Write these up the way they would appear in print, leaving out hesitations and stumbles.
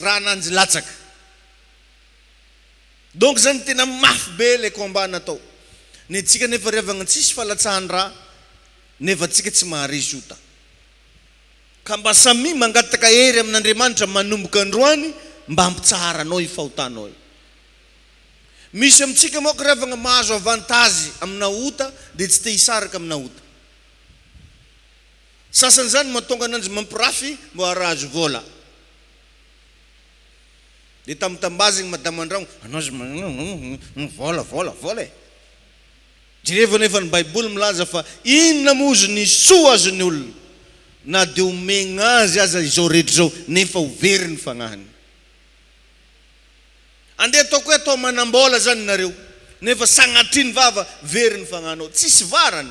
raha nanjy latsaka. Donc zany tena mafy be le combat natao. Ny antsika nefa revagna tsisy falatsahan-draha nefa tsika tsy maharesy ota. Ka mba samy mangataka hery amin'Andriamanitra manomboka androany mba hampitsahara anao ifahotanao. Misy amintsika moa revagna mahazo avantage amina ota dia tsy te hisaraka amina ota. Sasany zany mahatonga ananjy mampirafy mbo harazo vola. Dia tambatambazigny madama andragno anao vola. Jereva nefa ny Baiboly milaza fa inona mozy ny soa azony olona na dia omegna azy aza izao rehetra izao nefa overy ny fagnahiny. Andeha ataoko hoe atao manambola zany nareo nefa sagnatriny vava very ny fagnahnao tsisy varany.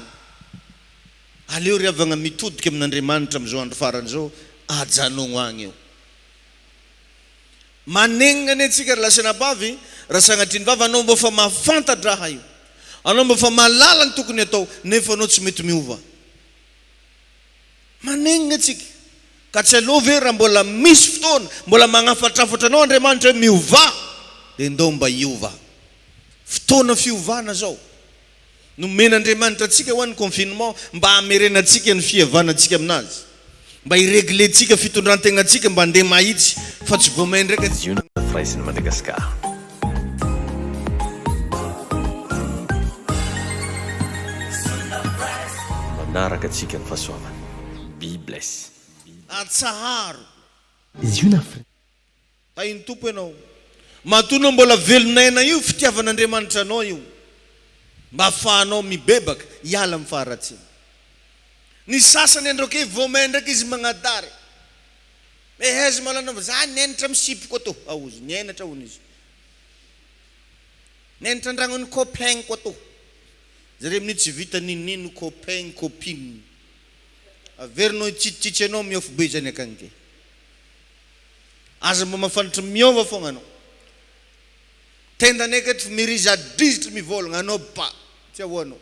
Aleo riavagna mitodika amin'Andriamanitra amin'izao andro farany izao ajanogno agny eo. Manegna ny antsika lasana bavy raha sagnatriny vava anao mba fa mahafantatra raha io. Anao mba fa mahalala ny tokony atao nefa anao tsy mety miova. Manegna antsika ka tsy aleo ve raha mbola misy fotoana mbola magnafatrafatra anao Andriamanitra hoe miova dia ndao mba hiova. Fotoana fiovana zao nomen'Andriamanitra antsika ho an'ny confinement mba hamerenantsika ny fihavanantsika aminazy, mba ireglentsika fitondrantegnantsika mba andeha mahitsy fa tsy voamay ndraika Fraisin Madagascar. Manaraka antsika ny fahasoavana. Be bless. Atsaharo Zuna frère. tainy tompo ianao mahatonao mbola velonaina io fitiavan'Andriamanitra anao io mba ahafahanao mibebaka hiala amin'ny faharatsiana. Ny sasany androke voamay ndraiky izy magnadary ehaizy malana za nenitra misipiko ato aozy nienatra hony izy nenitra andragnony copain ko ato zare minitsy tsy vita ninino copain copine averinao tsitsitsy anao miofo be zany akanke aza mba mafantatra miova fogna anao tenda nekety mirizadizitra mivolagna anao ba tsy ahoanao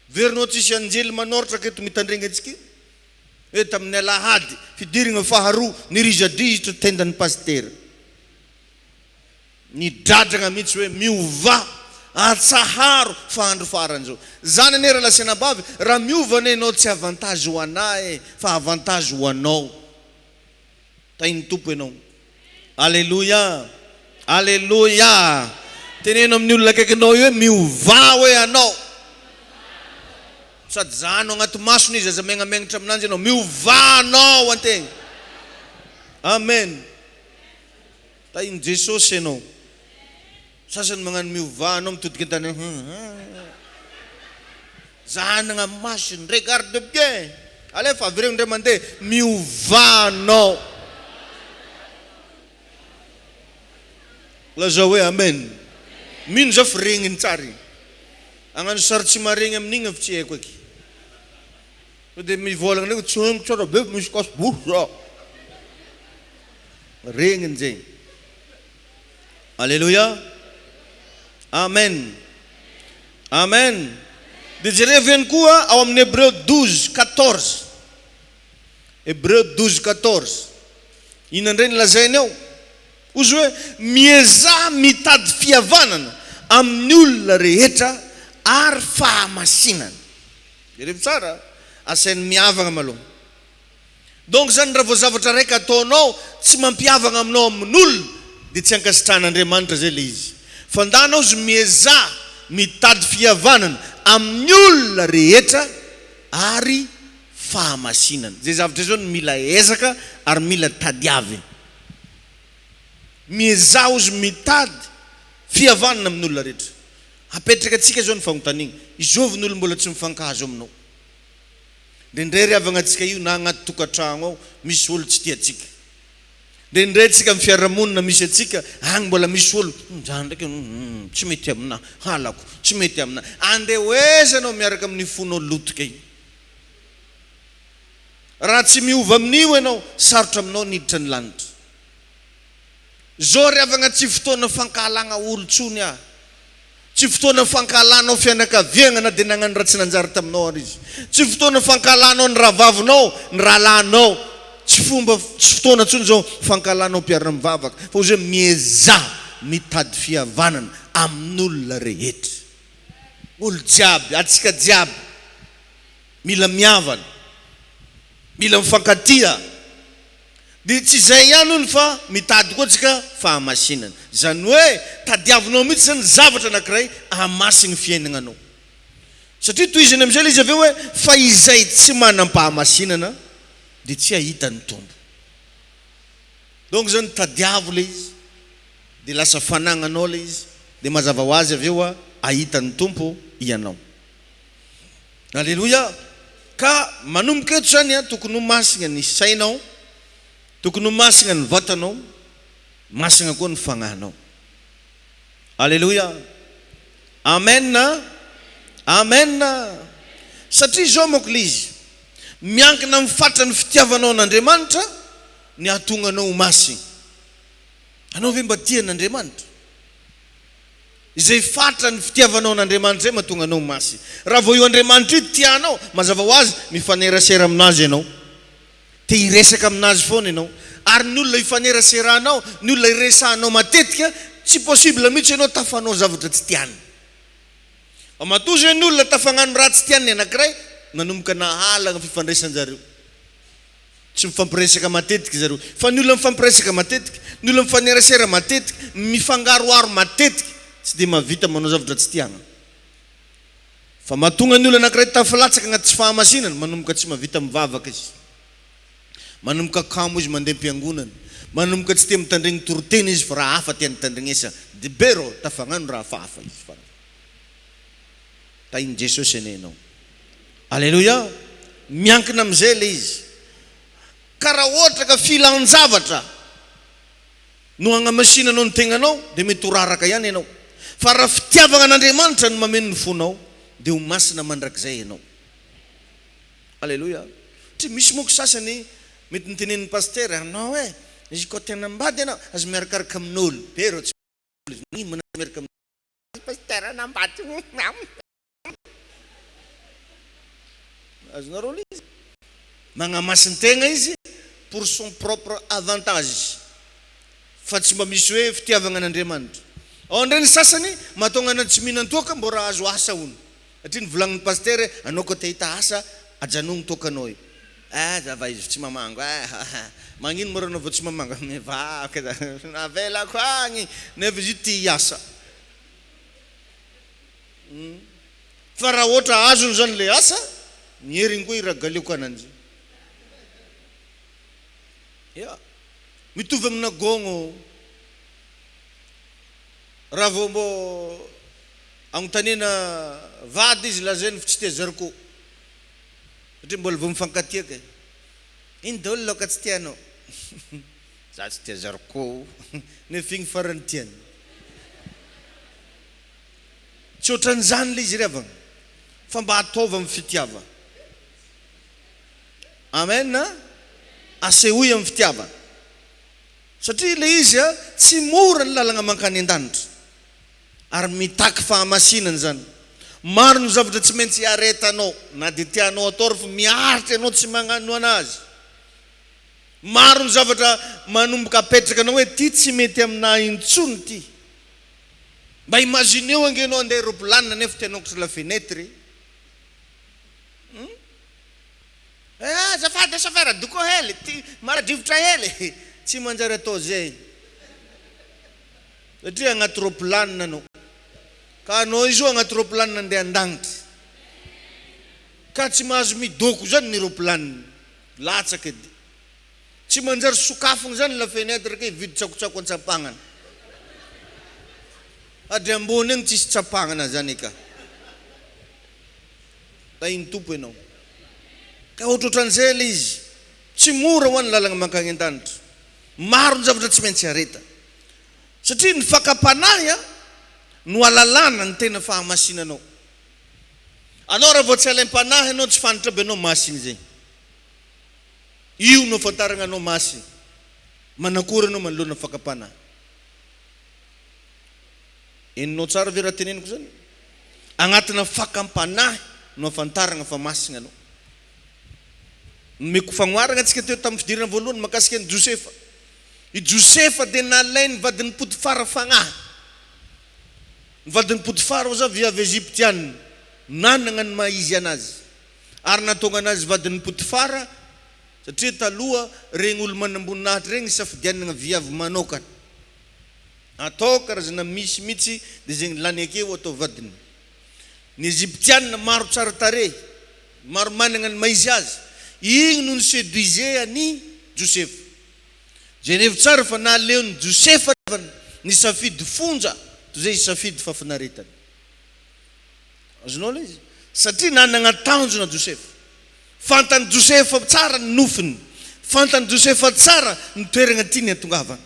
verinao tsisy anjely manoratra keto mitandregna antsika hoe tamin'ny alahady fidirigna faharoa nirizadizitra tendan'ny pastera nidradragna mihitsy hoe miova atsaharo fahandro faran'izao. Zany ane raha lasena bavy raha miova ane anao tsy avantage ho anahy fa avantage ho anao. Tainy tompo ianao. Alleluia. Alleluia. Teneno amin'ny olona akaikinao io hoe miova hoe anao. Sady zano agnaty masony izy aza megnamegnatra aminanjy ianao miova anao antegna. Amen. Tainy Jesosy ianao. Sasany magnano miova anao mitodika an-tany zanagna masony regarde bien alefa avereo ndray mandeha miova anao. Lazao hoe amen. Mino zao fa regniny tsara agnano sary tsy maregny amin'igny fa tsy haiko eky dia mivolagna ndraiky tsongo tsara be misy kasbosa regniny zegny. Alleluia. Amen. Amen. Dia jereva ihany koa ao amin'ny Hébreu 12:14. Hébreu 12:14. Inandray nilazainy ao ozy hoe mieza mitady fihavanana amin'ny olona rehetra ary fahamasinana. Jereva tsara asainy miavagna maloha. Donc zany raha vao zavatra raika ataonao tsy mampiavagna aminao amin'olona dia tsy ankasitran'Andriamanitra zay le izy. Fandanao izy mieza mitady fihavanana amin'ny olona rehetra ary fahamasinana. Zay zavatra zao mila ezaka ary mila tadiavina. Mieza izy mitady fihavanana amin'ny olona rehetra. Apetraka antsika zao ny fanontaniana izovy ny olona mbola tsy mifankahazo aminao. Ndray riavagna antsika io na agnaty tokantragno ao misy olo tsy tia antsika. Ndray tsika amin'ny fiarahamonina misy atsika agny mbola misy olo zany ndraiky tsy mety amina halako tsy mety amina andeha hoeza anao miaraka amin'ny fonao lotika iny. Raha tsy miova amin'io ianao sarotra aminao niditra ny lanitra. Zao riavagna tsy fotoana fankahalagna olontsony ah. Tsy fotoana fankahalanao fianakaviagna na dia nagnano raha tsy nanjary taminao ary izy. Tsy fotoana fankahalanao ny rahavavinao ny rahalahinao tsy fotoana tsony zao fankalanao mpiarana mivavaka fa ozy hoe mieza mitady fihavanana amin'olona rehetra. Olo jiaby, atsika jiaby mila mihavana, mila mifankatia. Dia tsy izay ihany hono fa mitady koa tsika fahamasinana. Zany hoe tadiavinao mihitsy zany zavatra anankiray hamasigny fiainagnanao. Satria toizany amin'izay ilay izy avy eo hoe fa izay tsy manam-pahamasinana dia tsy ahitany tombo. Donc zany tadiavo ilay izy dia lasa fanagnanao ilay izy dia mazava ho azy avy eo ahitany tompo ianao. Alleluia. Ka manomboka eto zany tokony ho masina ny sainao, tokony ho masina ny vatanao, masina koa ny fagnahinao. Alleluia. Amen. Amen. Satria zao manko ilay izy miankina amin'ny fatrany fitiavanao an'Andriamanitra ny ahatonga anao ho masina. Anao ve mba tia an'Andriamanitra? Izay fatrany fitiavanao an'Andriamanitra zay mahatonga anao ho masina. Raha vao io Andriamanitra io tianao, mazava ho azy mifanerasera aminazy ianao, te hiresaka aminazy foana ianao. Ary ny olona hifaneraserahanao, ny olona hiresahanao matetika, tsy possible mihitsy ianao tafanao zavatra tsy tiany. Matozy hoe ny olona tafagnano raha tsy tiany anankiray, nanomboka nahalagna fifandraisan-jareo. Tsy mifampiresaka matetika zareo. Fa ny olona mifampiresaka matetika, ny olona mifanerasera matetika, mifangaroaro matetika, tsy dia mahavita manao zavatra tsy tiana. Fa mahatonga ny olona anankiray tafalatsaka agnaty tsy fahamasinana, manomboka tsy mahavita mivavaka izy. Manomboka kamo izy mandeha am-piangonana, manomboka tsy tia mitandregny torotena izy fa raha hafa tiany tandregnesa. Dia bero tafagnano raha hafahafa izy. Tainy Jesosy enenao. Alleluia. Miankina amin'izay ilay izy. Karaha ohatra ka filan-javatra no agnamasinanao ny tegnanao dia mety ho raraka ihany ianao. Fa raha fitiavana an'Andriamanitra no mameno ny fonao dia ho masina mandrakizay ianao. Alleluia. Tsy misy moko sasany mety nitenen'ny pasteur anao izy koa tena ambady ianao azo miarakaraka amin'olo. Pero tsy miaraka amin'ny pasteur anambady. Azonareo izy magnamasin'ny tegna izy pour son propre avantage, fa tsy mba misy hoe fitiavana an'Andriamanitra. Ao indray ny sasany mahatonga anao tsy mihinan-toaka mbo raha azo asa hono. Satria nivolanin'ny pasteur anao koa te hita asa ajanogno tokanao io. Zava izy tsy mamango. Magnino moa anao vao tsy mamango? Mivaka navelako agny nefa izy tia hiasa. Fa raha ohatra azony zany le asa, mierigny koa iragalioko ananjy. Mitovy amina gôgno. Raha vao mbo agnontaniana vady izy lazainy fa tsy tia zarikô. Satria mbola vao mifankatiaka. Ino daholo laoka tsy tianao? Za tsy tia zarikô. Nefa igny farany tiany. Tsy ohatran'izany le izy revagna. Fa mba ataova amin'ny fitiava. Amen. Asehoy amin'ny fitiava. Satria le izy tsy mora ny lalagna mankany an-danitra. Ary mitaky fahamasinana zany. Maro ny zavatra tsy maintsy aretanao, na dia tianao atao fa miaritra ianao tsy magnano anazy. Maro ny zavatra manomboka apetraka anao hoe ty tsy mety aminahy intsony ty. Mba imagineo angenao andeha aeroplanina nefa tianao kosa la fenêtre. Zafady safara doko hely, maradrivotra hely. Tsy manjary atao zay. Satria agnaty roplanina anao. Ka anao izy io agnaty roplanina andeha an-danitra. Ka tsy mahazo midoko zany ny roplanina. Latsaka edy. Tsy manjary sokafony zany la fenêtre ke vidy tsakotsako an-tsapagnana. Ady ambony egny tsisy tsapagnana zany ka. Tainy tompo ianao. Ka ohatrohatran'izay le izy. Tsy mora ho any lalagna mankany an-danitra. Maro ny zavatra tsy maintsy areta. Satria ny fakapanahy no alalana ny tena fahamasinanao. Anao raha vao tsy alaim-panahy anao tsy fantatra be anao masiny zay. Io no afantarana anao masiny. Manakory anao manoloana fakapanahy. Eninao tsara ve raha teneniko zany? Agnatina fakampanahy no afantarana fa masina anao. Meko fagnoaragna antsika teo tamin'ny fidirana voalohany makasika ny Josefa. I Josefa dia nalainy vadin'ny Potifara fagnahy. Ny vadin'ny Potifara oza viavy Egyptianina nanagna ny maizy anazy. Ary natonga anazy vadin'ny Potifara satria taloha regny olo manamboninahitra regny safidianana viavy manokana. Atao karazana misy mihitsy dia zegny lany akeo atao vadiny. Ny Egyptianina maro tsara tarehy, maro managna ny maizy azy. Igny no ny séduisé any Josefa. Jenevy tsara fa naleo ny Josefa ny safidy fonja toy zay safidy fafinaretany. Azonao le izy satria nanagna tanjona Josefa. Fantany Josefa tsara ny nofiny, fantany Josefa tsara ny toerana tiany atongavana.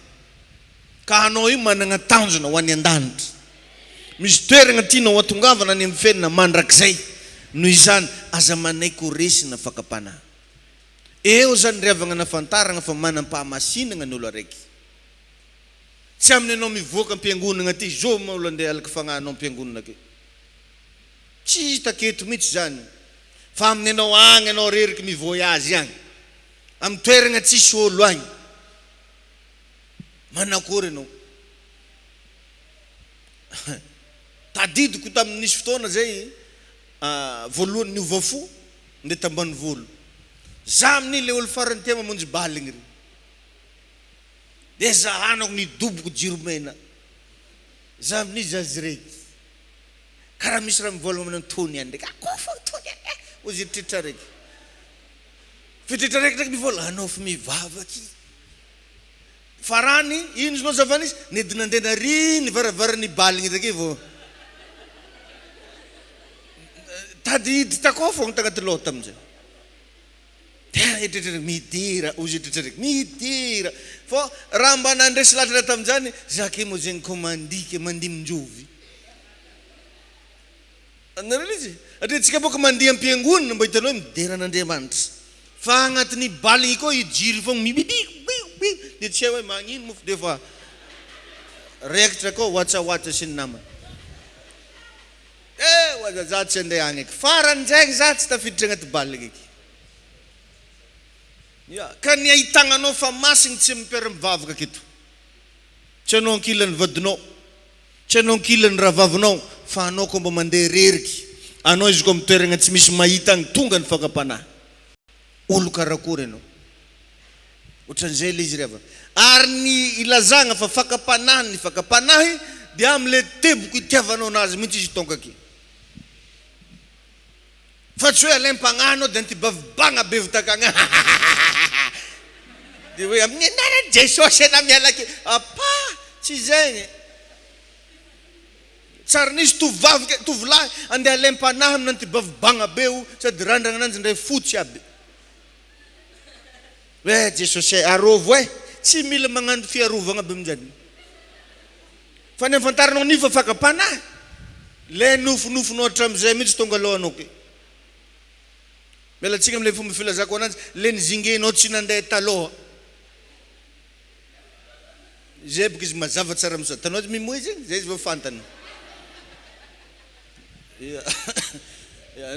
Ka anao io managna tanjona ho any an-danitra. Misy toerana tianao atongavana any amin'ny fiainana mandrakizay. Noho izany aza manaiky ho resina fakapanahy. Eo zany riavagna nafantaragna fa manam-pahamasinagna ny olo araiky. Tsy aminy anao mivoaka am-piangonana ty zo maolo andeha alaka fagnahinao am-piangonana ke. Tsy taketo mihitsy zany. Fa aminy anao agny anao reriky mivoyazy agny. Amin'ny toerana tsisy olo agny. Manakory anao. Tadidiko tamin'ny nisy fotoana zay voalohany ny ovafo ndeha tambany volo. Za amin'ny le olo farany tia mamonjy baligny ry. Dia zahanako ny doboko jiromena. Za amin'ny zazy reky. Karaha misy raha mivola amin'ny tony any ndraiky. Akofa tony any. Ozy tritra reky. Fitritra reky ndraiky mivola. Anao fa mivavaky. Farany, ino zonao zavanisy? Nedinandena ry ny varavarany baligny ndraiky vo. Tady hitako fô tagnaty lota amizay. Midira, ozy tritra midira. Fô raha mba nandresy latrana tamin'izany, zake mo zegny komandike mandimin-jovy. Nareo izy? Atretsika boka mandeha am-piangonana mba hitanao mideran'Andriamanitra. Fa agnatin'ny baligny koa ijiry fogna mibibi. Dia tsy hoe magnino mofo dia fa rekitra koa watsawatsy sy ny namany. Za tsy andeha agny eky. Faran'izay za tsy tafiditra agnaty baligny eky. Ka ny ahitagnanao fa masiny tsy mipiara-mivavaka keto. Tsy anao ankilan'ny vadinao, tsy anao ankilan'ny ravavinao, fa anao koa mba mandeha reriky. Anao izy koa mitoerana tsy misy mahita agny tonga ny fakapanahy. Olo karakory anao. Ohatran'izay le izy reva. Ary ny ilazagna fa fakapanahy ny fakapanahy dia am'le teboko itiavanao anazy mihitsy izy tonga aky. Fa tsy hoe alaim-pagnano dia antibavibagna be vitakagna. Dia hoe amin'ny anaran'i Jesosy ana miala ake. Apa, tsy zegny. Tsara nisy tovolahy andeha alaim-panahy amin'ny antibavibagna be io sady randragna ananjy ndray fotsy aby. Hoe Jesosy arovo tsy mila magnano fiarovagna be amin'izany. Fa ny afantaranao ny fa fakapanahy. Le nofonofonao hatramin'izay mihitsy tonga lohanao ke. Mialatsika amin'ilay fomba filazako ananjy, le nizingenao tsy nandeha taloha. Zay boka izy mazava tsara amin'izao. Tanao izy mimoy zegny, zay izy fantany.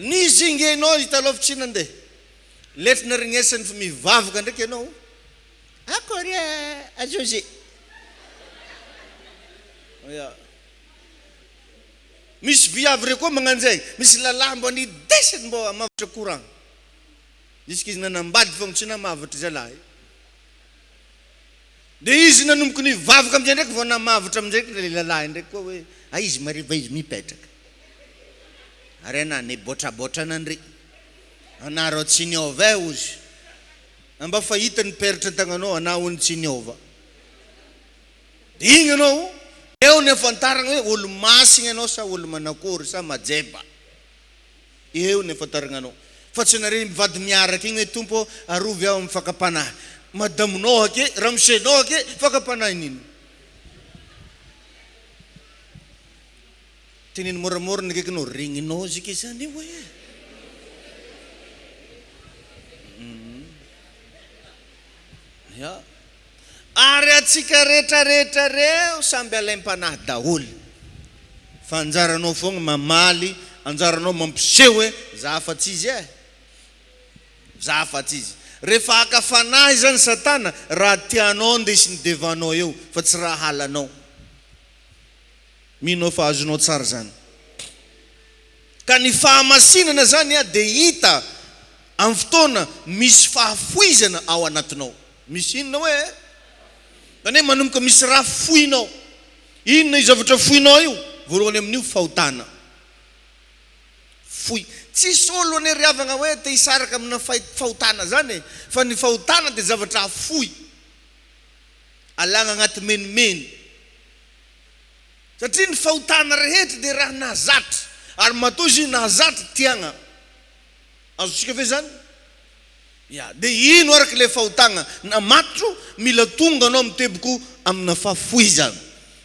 Nizingenao izy taloha fa tsy nandeha. Letry naregnesany fa mivavaka ndraiky ianao. Akory a José. Misy viavy reo koa magnan'izay. Misy lalahy mba nidesiny mba amavatra courant. Izy nanambady fogna tsy namavatra zalahy. Dia izy nanomboky nivavaka amin'izay ndraiky vao namavatra amin'izay le lalahy ndraiky koa hoe izy mariva izy mipetraka. Ary ana nibotrabotra anandry. Anareo tsy niova ozy. Mba fahita ny peritra tagnanao anao ny tsy niova. Igny anao eo ny afantaragna hoe olo masina anao sa olo manakory sa majeba. Eo ny afantaragna anao. Fa tsy nare mivady miaraka igny hoe tompo arovy aho amin'ny fakapanahy. Madamonao ake, ramsenao ake, fakapanahy nino. Teneny moramora ny kekinao regninao zike zany hoe. Ary atsika rehetrarehetra reo samby alaim-panahy daholo. Fa anjaranao fogna mamaly, anjaranao mampiseho hoe zahafatsy izy Zahafatsy izy. rehefa hakafanahy zany Satana raha tianao ndesiny devanao eo fa tsy raha halanao. Minao fa azonao tsara zany. Ka ny fahamasinana zany dia hita amin'ny fotoana misy fahafoizana ao anatinao. Misy inona hoe? Zany manomboka misy raha foinao. Inona io zavatra foinao io? Voalohany amin'io fahotana. Foy. Tsisy olo ane riavana hoe te hisaraka amina fahotana zany, fa ny fahotana dia zavatra foy. Alagna agnaty menimeny. Satria ny fahotana rehetra dia raha nahazatra. Ary matoa izy nahazatra tiagna. Azontsika ve zany? Ya, dia ino araka le fahotana? Na matro mila tonga anao miteboko amina fahafoizana.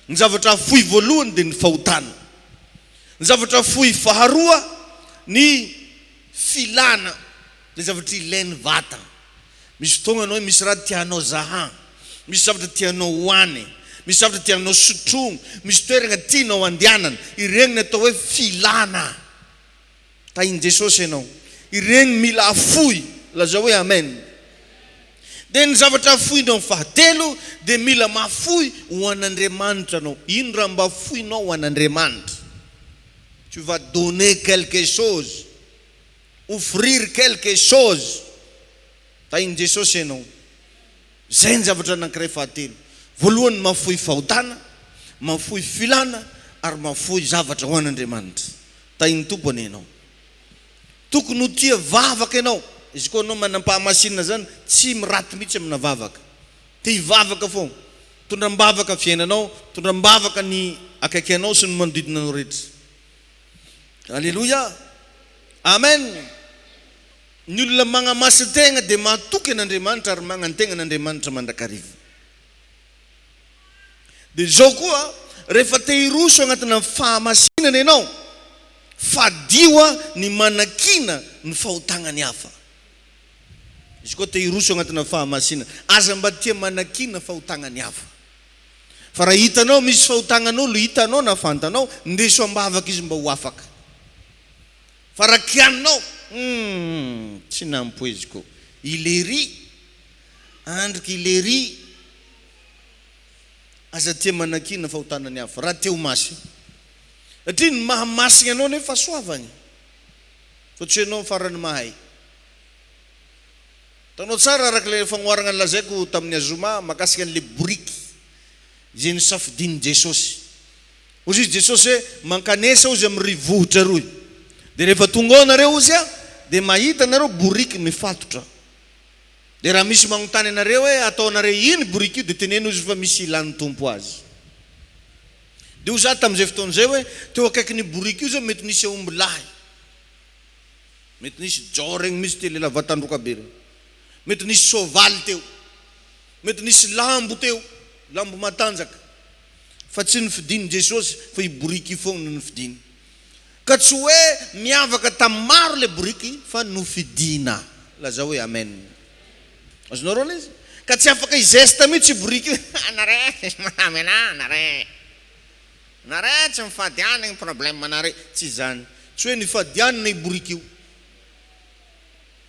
Ny zavatra foy voalohany dia ny fahotana. Ny zavatra foy faharoa ny filana. Le zavatra ilainy vatana. Misy fotoana anao misy raha tianao zahan, misy zavatra tianao hoany, misy zavatra tianao sotrogno, misy toerana tianao andehanana. Ireny ny atao hoe filana. Tahin Jesosy ianao. Ireny mila afoy. Lazao hoe amen. Dia ny zavatra foinao fahatelo dia mila mafoy ho an'Andriamanitra anao. Ino raha mba foinao ho an'Andriamanitra? Tu vas donner quelque chose, offrir quelque chose. Tahin Jesosy ianao. Zay ny zavatra anankiray fahatelo. Voalohany mafoy fahotana, mafoy filana, ary mafoy zavatra ho an'Andriamanitra. Tahin Tompony ianao. Tokony ho tia vavaka ianao. Izy koa anao manam-pahamasinana zany tsy miraty mihitsy amina vavaka. Te hivavaka foana. Tondram-bavaka fiainanao, tondram-bavaka ny akaiky anao sy ny manodidina anao rehetra. Alléluia. Amen. Ny olona magnamasy tegna dia mahatoky an'Andriamanitra ary magnantegna an'Andriamanitra mandrakariva. Dia zao koa rehefa te hiroso agnatina fahamasinana ianao, fadio ny manakina ny fahotagnany hafa. Izy koa te hiroso agnatina fahamasinana, aza mba tia manakina fahotagnany hafa. Fa raha hitanao misy fahotagnan'olo, hitanao na fantanao, ndeso ambavaka izy mba ho afaka. Fa raha kianinao, tsy nampoeziko. Ileri, andriky ileri, aza tia manakina fahotagnany hafa. Raha teo masy. Satria ny mahamasigna anao nefa soavany. Fa tsy ianao farany mahay. Tanao tsara araka le fagnoarana lazaiko tamin'ny azoma makasika an'le boriky zay nisafidiny Jesosy. Ozy izy Jesosy hoe mankanesa ozy amin'ny rivohitra roy. Dia rehefa tonga ao nareo ozy dia mahita nareo boriky mifatotra. Dia raha misy magnontany anareo hoe ataonareo ino boriky io, dia teneno izy fa misy ilan'ny tompo azy. Dia ho za tamin'izay fotoan'izay hoe teo akaiky ny boriky io zao mety nisy aomby lahy. Mety nisy jao regny misy tele lavatandroka be regny. Mety nisy sovaly teo. Mety nisy lambo teo. Lambo matanjaka. Fa tsy nifidiny Jesosy fa i boriky foana nifidiny. Ka tsy hoe miavaka tamin'ny maro le boriky fa nofidina. Lazao hoe amen. Azonao rona izy? Ka tsy afaka izesta mihitsy i boriky. Anare, amena, anare. Anare tsy mifadiana ny problème anare. Tsy zany. Tsy hoe nifadiana i boriky io.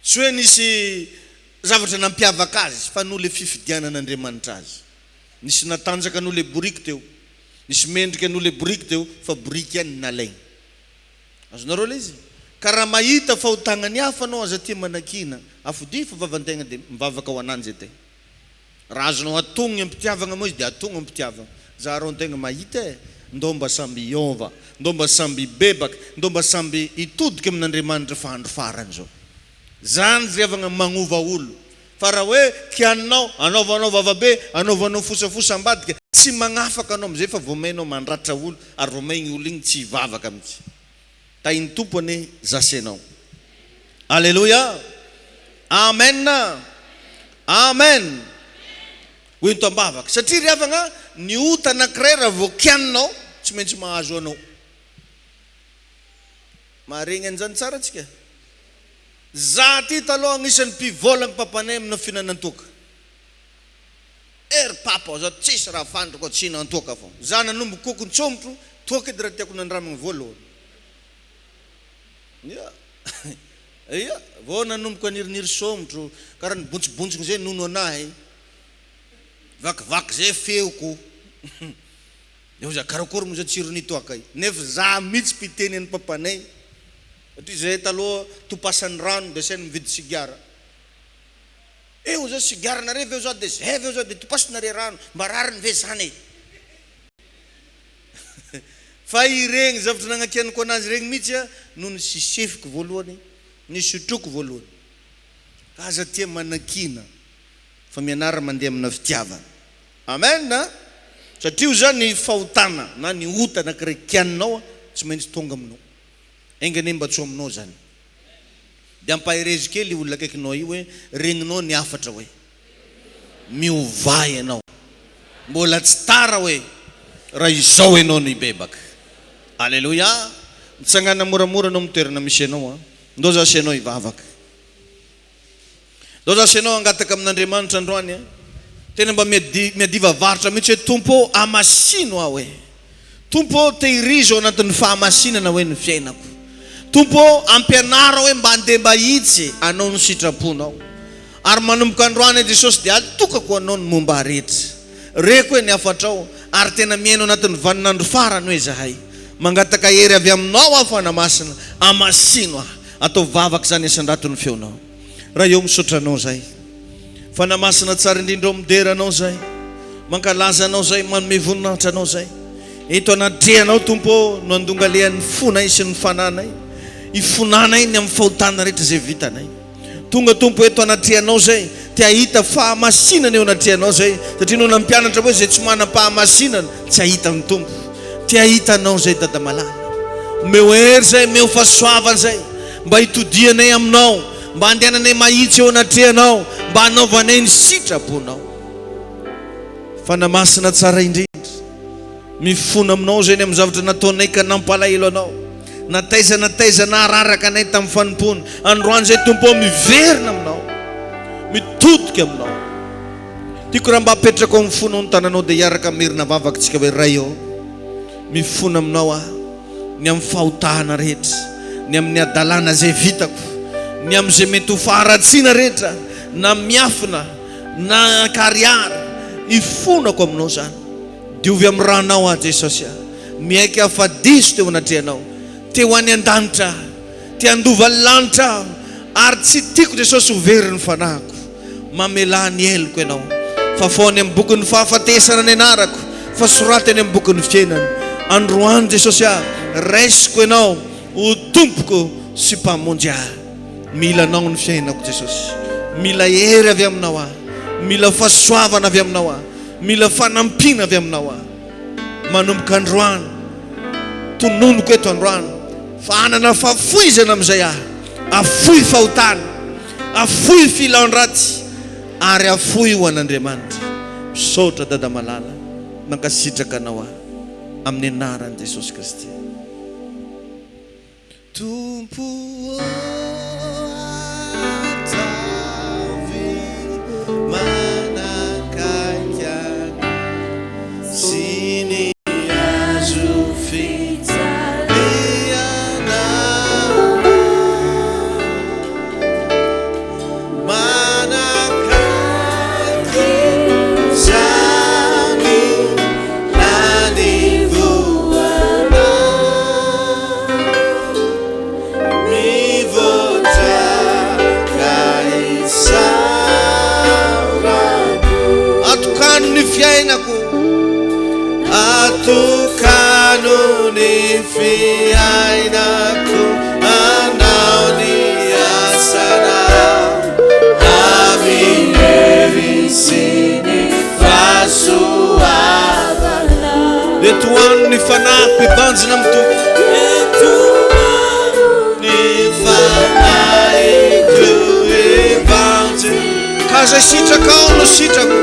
Tsy hoe nisy zavatra nampiavaka azy fa no le fifidianan'Andriamanitra azy. Nisy natanjaka no le boriky teo. Nisy mendrika no le boriky teo fa boriky ihany nalaigny. Azonareo le izy? Ka raha mahita fahotagnany hafa anao aza tia manakina, afody fa vavantegna dia mivavaka ho ananjy te. Raha azonao atogny ampitiavagna moa izy dia atogny ampitiavagna. Zaharao antegna mahita ndao mba samby hiova, ndao mba samby hibebaka, ndao mba samby hitodika amin'Andriamanitra fa andro farany zao. Zany riavagna magnova olo. Fa raha hoe kianinao, anaovanao vavabe, anaovanao fosafosa ambadika, tsy magnafaka anao amizay fa voamainao mandratra olo, ary voamaigny olo igny tsy hivavaka amitsy. Tahin'ny tompony zasenao. Alléluia. Amen. Amen. Hoento ambavaka. Satria riavagna ny ota anankiray raha vao kianinao, tsy maintsy mahazo anao. Maharegny an'izany tsara antsika. Za ty taloha agnisan'ny mpivolagna papanay amina finanantoka. Papa za tsisy raha fandriko tsy nantoka fô. Za nanombo kokony tsombotro, toka edy raha tiako nandramagna voalohany. Ia, vao nanomboka niriniry somotro, karaha nibontsibontsiny zay nono anahy. Vakivaky zay feoko. Eo za karakory moa za tsirony toakay. Nefa za mihitsy piteny an'ny papanay. Satria zay taloha topasan'ny rano dia sainy mividy sigara. Eo za sigara nareo eo za dia zay eo za dia topasinareo rano mba rariny ve zany. Fa iregny zavatra nagnakianako anazy regny mihitsy no ny sisefiko voalohany, ny sotroko voalohany. Aza tia manakina fa mianara mandeha amina fitiavana. Amen na? Satria zany fahotana na ny ota nakirakianinao tsy maintsy tonga aminao. Engane mba tsy aminao zany. Dia ampaherezy kely olona akaikinao io hoe regninao ny afatra hoe miovay ianao. Mbola tsy tara hoe raha izao ianao no ibebaka. Alleluia. Mitsangana moramora anao mitoerana misy ianao. Ndao zasy ianao ivavaka. Ndao zasy ianao angataka amin'Andriamanitra androany. Tena mba miadiva varitra mihitsy hoe Tompo amasino aho hoe. Tompo tehirizo ao anatin'ny fahamasinana hoe ny fiainako. Tompo ampianara hoe mba andeha mba hitsy anao ny sitraponao. Ary manomboka androany Jesosy dia atokako anao ny momba rehetra. Reko hoe ny afatrao ary tena miaino anatin'ny vaninandro farany hoe zahay. Mangataka hery avy aminao aho fanamasina amasino aho. Atao vavaka zany isan-drato ny feonao. Raha eo misotranao zay. Fanamasina tsara indrindra mideranao zay. Mankalaza anao zay, manome voninahitra anao zay. Eto anatrehanao Tompo no andongalehan'ny fonay sy ny fananay. Ifonanay ny amin'ny fahotana rehetra zay vitanay. Tonga Tompo eto anatrehanao zay, te ahita fahamasinana eo anatrehanao zay. Satria no nampianatra hoe zay tsy manam-pahamasinana tsy ahita ny Tompo. Te ahitanao zay dada malala. Meo hery zay, meo fahasoavana zay. Mba hitodianay aminao, mba andehananay mahitsy eo anatrehanao, mba hanaovanay ny sitraponao. Fanamasina tsara indrindra. Mifona aminao zay ny amin'ny zavatra nataonay ka nampalahelo anao. Nataiza nararaka anay tamin'ny fanimpony. Androany zay Tompo miverina aminao, mitodika aminao. Tiako raha mba apetraka ao amin'ny fonao ny tananao dia hiaraka mirina vavaka tsika hoe ray eo. Mifona aminao ny amin'ny fahotahana rehetra, ny amin'ny adalana zay vitako, ny amin'izay mety ho faharatsiana rehetra, na miafina, na kariara, ifonako aminao zany. Diovy amin'ny ranao Jesosy. Miaiky afadiso teo anatrehanao. Teo any an-danitra, te handova lanitra, ary tsy tiako Jesosy ho very ny fanahiko. Mamelany heloko ianao. Fa foany amin'ny bokin'ny fahafatesana ny anarako, fa soratany amin'ny bokin'ny fiainana. Androany Jesosy raisiko ianao ho tompoko sy mpamonjy ahy. Mila anao ny fiainako Jesosy. Mila hery avy aminao ahy. Mila fahasoavana avy aminao ahy. Mila fanampina avy aminao ahy. Manomboka androany, tononoko eto androany, fa anana fahafoizana amin'izay ahy. Afoy fahotana, afoy filaon-ratsy, ary afoy ho an'Andriamanitra. Misaotra dada malala, mankasitraka anao ahy amin'ny anaran'i Jesosy Kristy. Tompo atavy manakaiky ana sy ny azo fitaliana manakaiky zany nanivoana mivoatra kaisarako atokano ny fiainako atokano ny fiainako anao ny asana avihery sy ny fahasoavana etoano ny fanahiko ibanjina amin'ny Tompo ny fanahiko ibanjina kaza sitraka ao no sitrako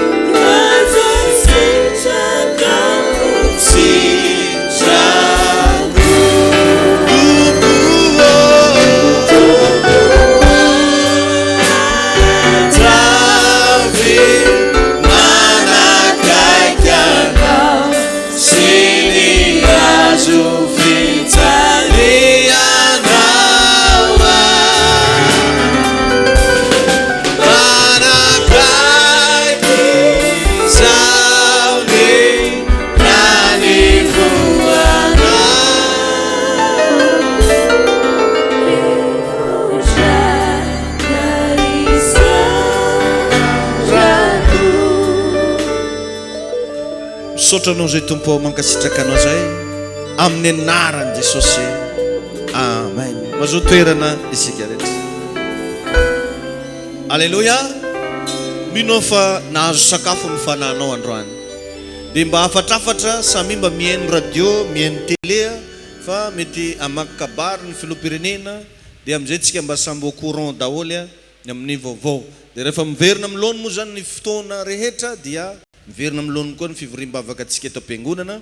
sotranao zay tompo mankasitraka anao zay amin'ny anaran'i Jesosy. Amen. Mazoa toerana isika rehetra. Alleluia. Mino fa nahazo sakafo ny fananao androany. Dia mba afatrafatra samy mba mihaino radio, mihaino télé fa mety amaky kabary ny filoham-pirenena dia amin'izay tsika mba samby au courant daholo amin'ny vaovao. Dia rehefa miverina amin'ny laony moa zany ny fotoana rehetra dia miverina amin'ny laony koa ny fivoriam-bavaka antsika eto am-piangonana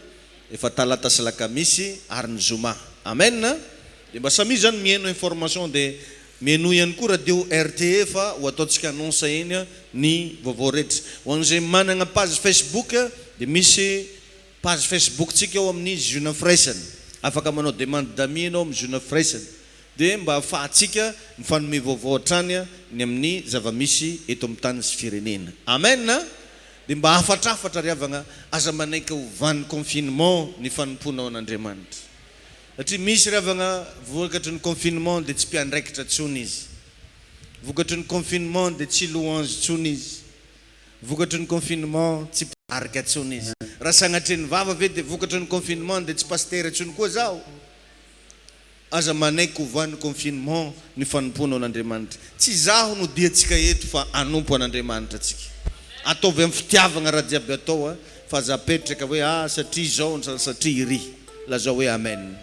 efa talata sy lakamisy ary ny zoma. Amen. Dia mba samy zany mihaino information dia mihaino ihany koa radio RTE fa ho ataontsika annonce eny ny vaovao rehetra. Ho an'izay manana page Facebook dia misy page Facebook tsika ao amin'ny Juna Fraisen. Afaka manao demande d'amis anao amin'ny Juna Fraisen. Dia mba ahafahantsika mifanome vaovao hatrany ny amin'ny zavamisy eto amin'ny tany sy firenena. Amen. Dia mba afatrafatra riavana aza manaiky hovany confinement ny fanompoana ao an'Andriamanitra. Satria misy riavana vokatry ny confinement dia tsy mpiandraikitra tsony izy. Vokatry ny confinement dia tsy louange tsony izy. Vokatry ny confinement tsy mpiarika tsony izy. Raha sagnatren'ny vava ve dia vokatry ny confinement dia tsy pasteur tsony koa zaho. Aza manaiky hovany confinement ny fanompoana ao an'Andriamanitra. Tsy zaho no diantsika eto fa anompo an'Andriamanitra atsika. Ataovy amin'ny fitiavana raha jiaby atao fa aza apetraka hoe satria izao satria iry. Lazao hoe amen.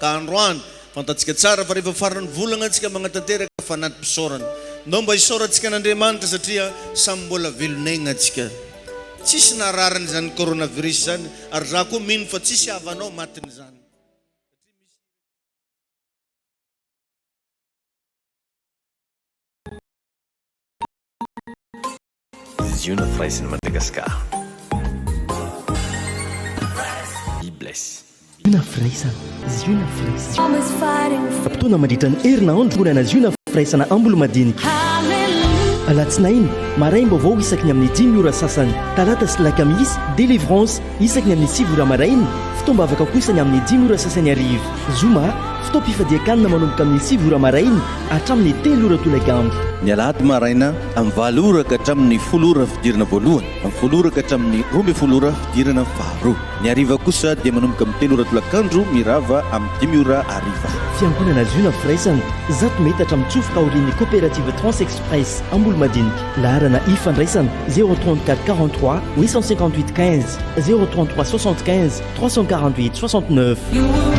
Ka androany fantatsika tsara fa rehefa farany volana antsika magnatanteraka fa anaty pisaorana. Ndao mba isaorantsika an'Andriamanitra satria samy mbola velonaigna antsika. Tsisy nararany zany coronavirus zany ary za koa mino fa tsisy havanao matiny zany. Juna Fraisen Madagascar. Be blessed. Juna Fraisen. Fotoana mandritra ny herinandro monana Juna Fraisen amboly madinika. Alatsinainy maraina vaovao isaky ny amin'ny 10 ora sasany. Talata sy lakamisy délivrance isaky ny amin'ny 7 ora maraina. Fitoam-bavaka kosa ny amin'ny 10 ora sasany arivo. Zoma fitoam-pifadiakanina manomboka amin'ny 7 ora maraina hatramin'ny 3 ora tolakandro. Ny alahady maraina amin'ny 7 ora ka hatramin'ny 10 ora fidirana voalohany, amin'ny 10 ora ka hatramin'ny 12 ora fidirana faharoa. Ny hariva kosa dia manomboka amin'ny 3 ora tolakandro mirava amin'ny 10 ora hariva. Fiangonana Juna Fraisen zato metatra mitsofoka aorian'ny coopérative Transexpress amboly madinika. Laharana ifandraisana 034 43 858 15 033 75 348 69.